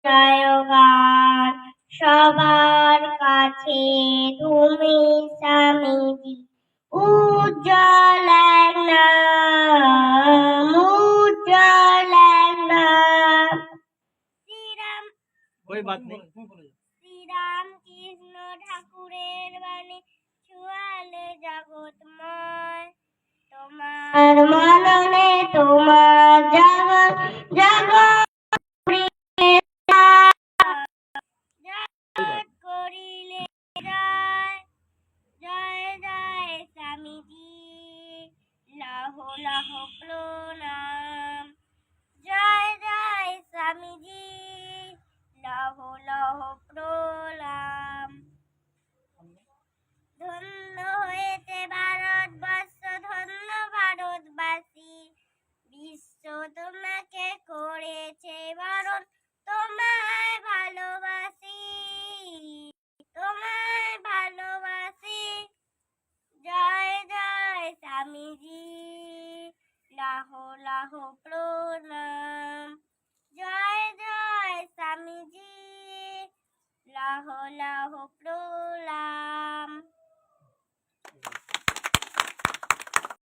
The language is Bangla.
জয়গান সবার কাছে তুমি স্বামীজি উজ্জ্বল এক নাম উজ্জ্বল এক নাম শ্রীরাম শ্রীরাম কৃষ্ণ ঠাকুরের বাণী ছুয়ালে জগৎময় তোমার মননে তোমার জগৎ জগৎ করিলে জয় জয় জয় স্বামীজি লাহ লাহ প্রণাম জয় জয় স্বামীজি লাহ লাহ প্রণাম ধন্য হয়েছে ভারতবর্ষ ধন্য ভারতবাসী বিশ্ব তোমাকে করেছে বরণ তোমায় ভালোবাসি তোমায় ভালোবাসি জয় জয় স্বামীজি লাহ লাহ প্রণাম জয় জয় স্বামীজি লাহ লাহ প্রণাম